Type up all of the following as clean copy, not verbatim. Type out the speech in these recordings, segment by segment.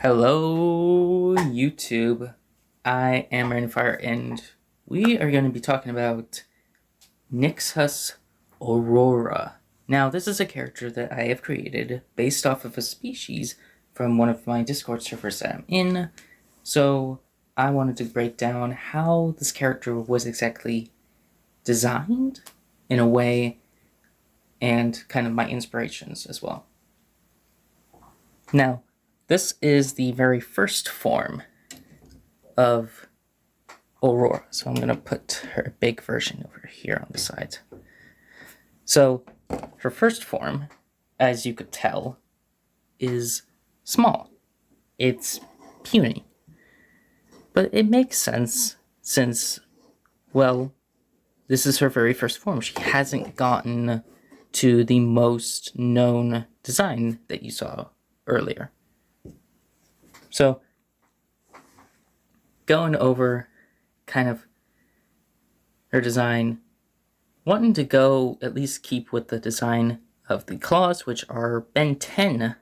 Hello, YouTube. I am Rainfire, and we are going to be talking about Nixhus Aurora. Now, this is a character that I have created based off of a species from one of my Discord servers that I'm in. So, I wanted to break down how this character was exactly designed in a way, and kind of my inspirations as well. Now, this is the very first form of Aurora. So I'm going to put her big version over here on the side. So her first form, as you could tell, is small. It's puny. But it makes sense since, well, this is her very first form. She hasn't gotten to the most known design that you saw earlier. So, going over kind of her design, wanting to go at least keep with the design of the claws, which are Ben 10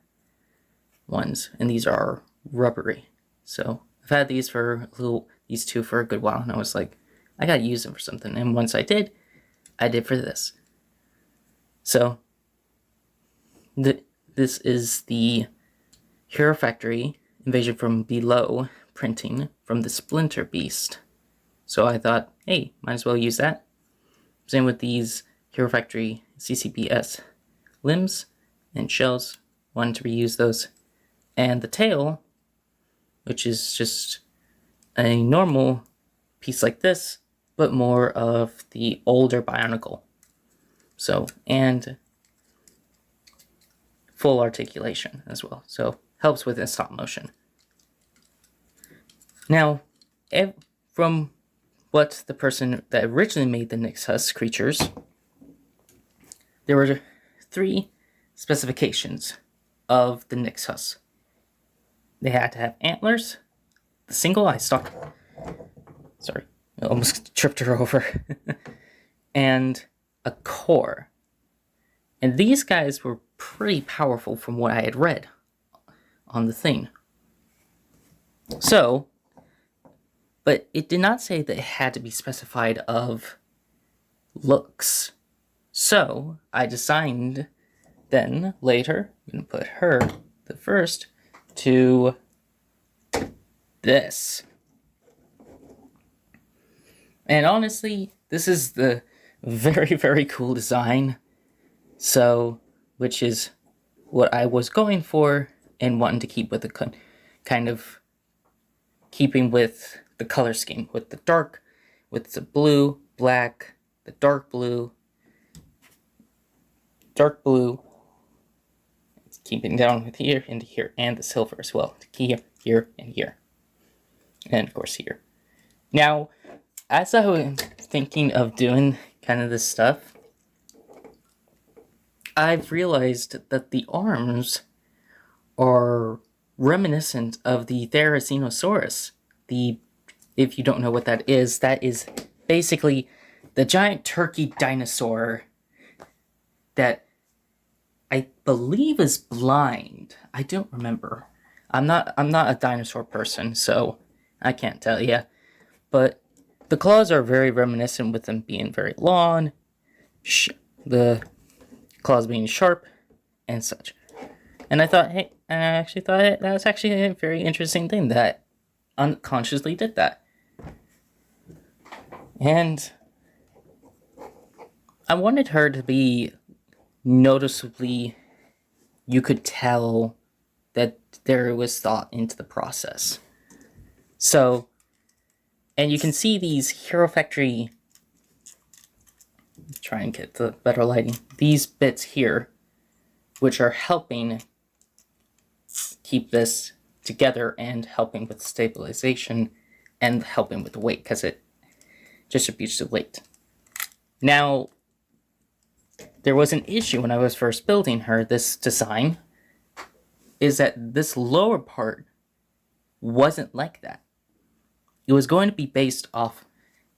ones, and these are rubbery. So I've had these two for a good while, and I was like, I gotta use them for something. And once I did for this. So this is the Hero Factory Invasion from Below printing from the Splinter Beast. So I thought, hey, might as well use that. Same with these Hero Factory CCBS limbs and shells. Wanted to reuse those. And the tail, which is just a normal piece like this, but more of the older Bionicle. So, and full articulation as well. So, helps with stop motion. Now, from what the person that originally made the Nixhus creatures, there were 3 specifications of the Nixhus. They had to have antlers, the single eye stalk, sorry, I almost tripped her over, and a core. And these guys were pretty powerful from what I had read on the thing. So, but it did not say that it had to be specified of looks. So, I designed then, later, I'm going to put her, the first, to this. And honestly, this is the very, very cool design. So, which is what I was going for and wanting to keep with the kind of keeping with the color scheme, with the dark, with the blue, black, the dark blue, keeping down with here and here, and the silver as well, here, and here, and of course here. Now, as I was thinking of doing kind of this stuff, I've realized that the arms are reminiscent of the Therizinosaurus. If you don't know what that is basically the giant turkey dinosaur that I believe is blind. I don't remember. I'm not a dinosaur person, so I can't tell you. But the claws are very reminiscent, with them being very long, the claws being sharp, and such. And I actually thought that was actually a very interesting thing that unconsciously did that. And I wanted her to be noticeably, you could tell that there was thought into the process. So, and you can see these Hero Factory, try and get the better lighting, these bits here, which are helping keep this together and helping with stabilization and helping with the weight, because it distributes the weight. Now, there was an issue when I was first building her, this design, is that this lower part wasn't like that. It was going to be based off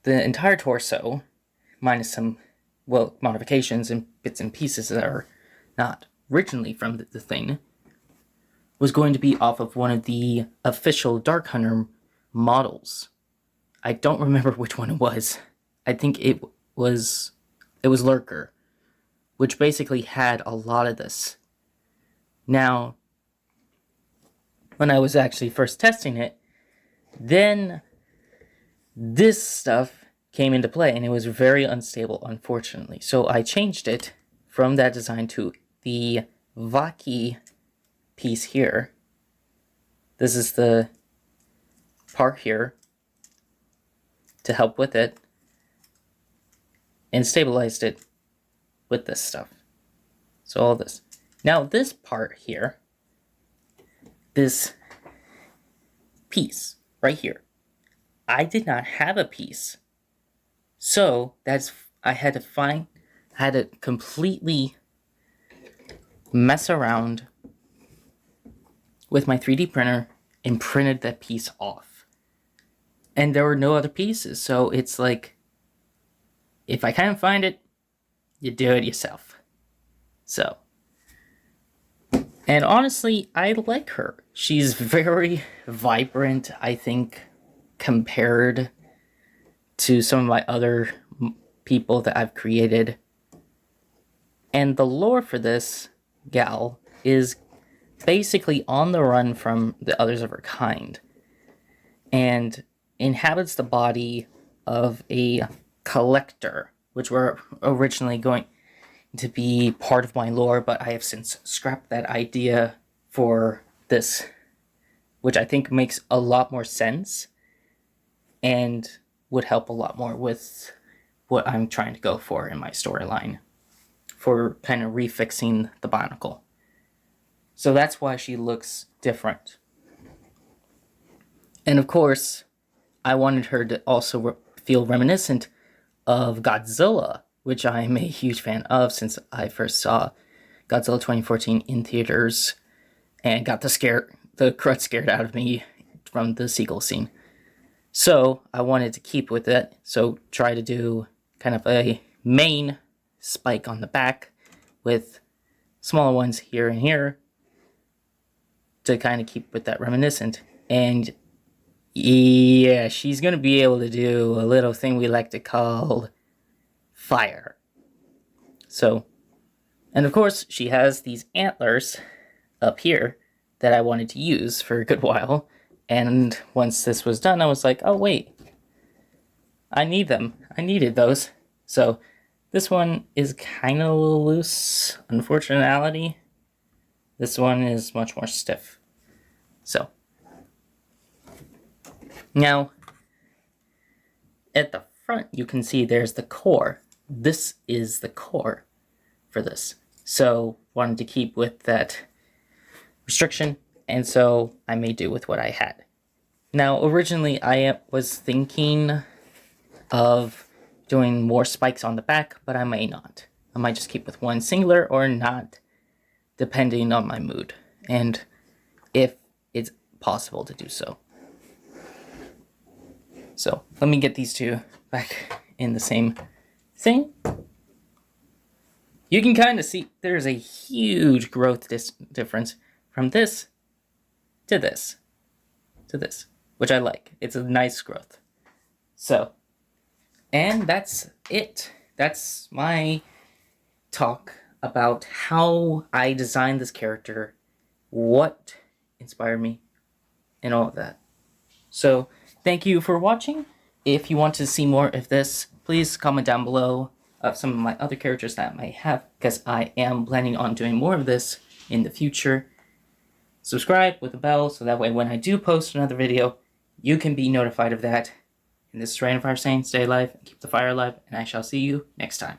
the entire torso, minus some, well, modifications and bits and pieces that are not originally from the thing, was going to be off of one of the official Dark Hunter models. I don't remember which one it was. I think it was Lurker, which basically had a lot of this. Now, when I was actually first testing it, then this stuff came into play, and it was very unstable, unfortunately. So I changed it from that design to the Vaki piece here. This is the part here to help with it, and stabilized it with this stuff. So all this. Now this part here, this piece right here, I did not have a piece. So I had to completely mess around with my 3D printer and printed that piece off. And there were no other pieces, so it's like, if I can't find it, you do it yourself. So, and honestly, I like her. She's very vibrant, I think, compared to some of my other people that I've created. And the lore for this gal is basically on the run from the others of her kind, and inhabits the body of a collector, which were originally going to be part of my lore, but I have since scrapped that idea for this, which I think makes a lot more sense and would help a lot more with what I'm trying to go for in my storyline for kind of refixing the Bionicle. So that's why she looks different. And of course, I wanted her to also feel reminiscent of Godzilla, which I'm a huge fan of since I first saw Godzilla 2014 in theaters and got the crud scared out of me from the sequel scene. So I wanted to keep with it, so try to do kind of a main spike on the back with smaller ones here and here to kind of keep with that reminiscent. And yeah, she's going to be able to do a little thing we like to call fire. So, and of course, she has these antlers up here that I wanted to use for a good while. And once this was done, I was like, oh wait, I need them. I needed those. So this one is kind of a little loose, unfortunately. This one is much more stiff. So, now, at the front, you can see there's the core. This is the core for this. So, wanted to keep with that restriction, and so I made do with what I had. Now, originally, I was thinking of doing more spikes on the back, but I may not. I might just keep with one singular or not, depending on my mood, and if it's possible to do so. So, let me get these two back in the same thing. You can kind of see there's a huge growth difference from this to this to this, which I like. It's a nice growth. So, and that's it. That's my talk about how I designed this character, what inspired me, and all of that. So, thank you for watching. If you want to see more of this, please comment down below of some of my other characters that I may have, because I am planning on doing more of this in the future. Subscribe with a bell, so that way when I do post another video, you can be notified of that. And this is Random Fire saying, stay alive, and keep the fire alive, and I shall see you next time.